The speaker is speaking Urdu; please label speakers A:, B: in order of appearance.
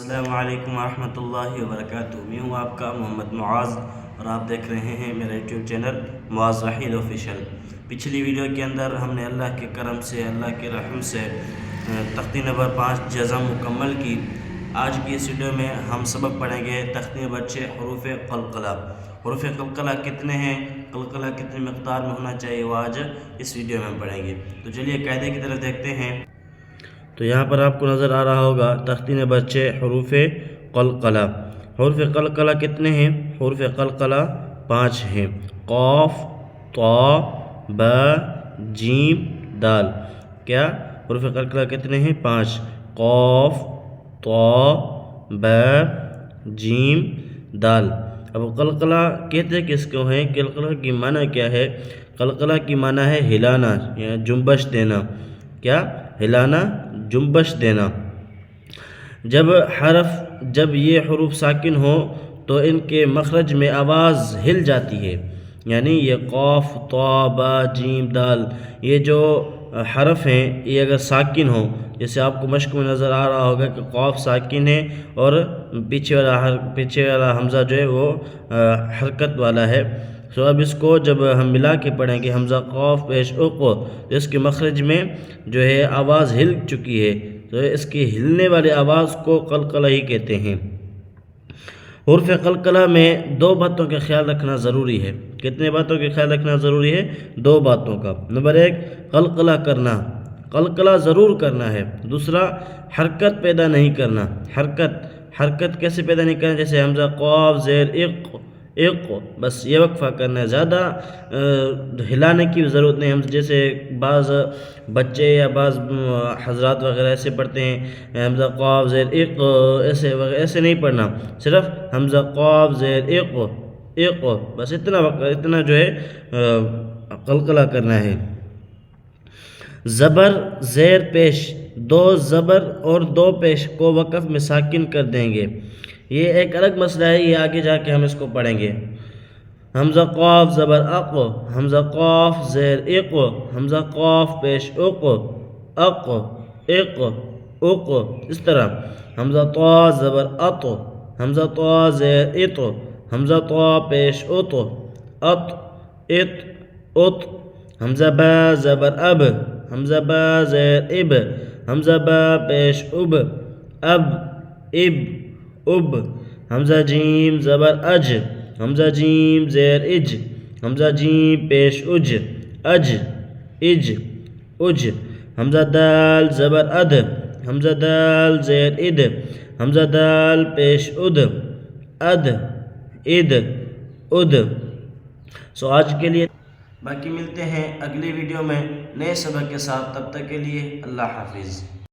A: السلام علیکم ورحمۃ اللہ وبرکاتہ۔ میں ہوں آپ کا محمد معاذ اور آپ دیکھ رہے ہیں میرا یوٹیوب چینل معاذ وحید آفیشیل۔ پچھلی ویڈیو کے اندر ہم نے اللہ کے کرم سے، اللہ کے رحم سے تختی نمبر 5 جزم مکمل کی۔ آج کی اس ویڈیو میں ہم سبق پڑھیں گے تختی نمبر 6 حروف قلقلہ۔ حروف قلقلہ کتنے ہیں، قلقلہ کتنی مقدار میں ہونا چاہیے، وہ آج اس ویڈیو میں ہم پڑھیں گے۔ تو چلیے قاعدے کی طرف دیکھتے ہیں۔ تو یہاں پر آپ کو نظر آ رہا ہوگا تختی نمبر 6 حروف قلقلہ۔ حروف قلقلہ کتنے ہیں؟ حروف قلقلہ 5 ہیں، قاف، طا، با، جیم، دال۔ کیا حروف قلقلہ کتنے ہیں؟ 5، قاف، طا، با، جیم، دال۔ اب قلقلہ کہتے کس کو ہیں؟ قلقلہ کی معنی کیا ہے؟ قلقلہ کی معنی ہے ہلانا یا جنبش دینا۔ کیا؟ ہلانا، جنبش دینا۔ جب یہ حروف ساکن ہو تو ان کے مخرج میں آواز ہل جاتی ہے، یعنی یہ قاف، طا، با، جیم، دال، یہ جو حرف ہیں یہ اگر ساکن ہوں، جیسے آپ کو مشق میں نظر آ رہا ہوگا کہ قاف ساکن ہے اور پیچھے والا حمزہ جو ہے وہ حرکت والا ہے۔ تو اب اس کو جب ہم ملا کے پڑھیں گے، حمزہ قاف پیش اق، اس کے مخرج میں جو ہے آواز ہل چکی ہے، تو اس کی ہلنے والی آواز کو قلقلہ ہی کہتے ہیں۔ حروف قلقلہ میں 2 باتوں کا خیال رکھنا ضروری ہے۔ کتنے باتوں کا خیال رکھنا ضروری ہے؟ 2 باتوں کا۔ نمبر 1، قلقلہ کرنا، قلقلہ ضرور کرنا ہے۔ دوسرا، حرکت پیدا نہیں کرنا۔ حرکت کیسے پیدا نہیں کرنا؟ جیسے حمزہ قاف زیر اق، بس یہ وقفہ کرنا ہے، زیادہ ہلانے کی ضرورت نہیں۔ ہم جیسے بعض بچے یا بعض حضرات وغیرہ ایسے پڑھتے ہیں، حمزہ قاف زیر اق، ایسے نہیں پڑھنا، صرف حمزہ قاف زیر اق، بس اتنا جو ہے قلقلہ کرنا ہے۔ زبر زیر پیش، 2 زبر اور 2 پیش کو وقف میں ساکن کر دیں گے۔ یہ ایک الگ مسئلہ ہے، یہ آگے جا کے ہم اس کو پڑھیں گے۔ حمزہ قاف زبر اق، حمزہ قاف زیر اق، حمزہ قاف پیش اق، اس طرح۔ حمزہ طا زبر اط، حمزہ طا زیر اط، حمزہ طا پیش اط، حمزہ با زبر اب، حمزہ با زیر اب، حمزہ با پیش اب، حمزہ جیم زبر اج، حمزہ جیم زیر اج، حمزہ جیم پیش اج، حمزہ دال زبر اد، حمزہ دال زیر اد، حمزہ دال پیش اد، آج کے لیے باقی ملتے ہیں اگلی ویڈیو میں نئے سبق کے ساتھ، تب تک کے لیے اللہ حافظ۔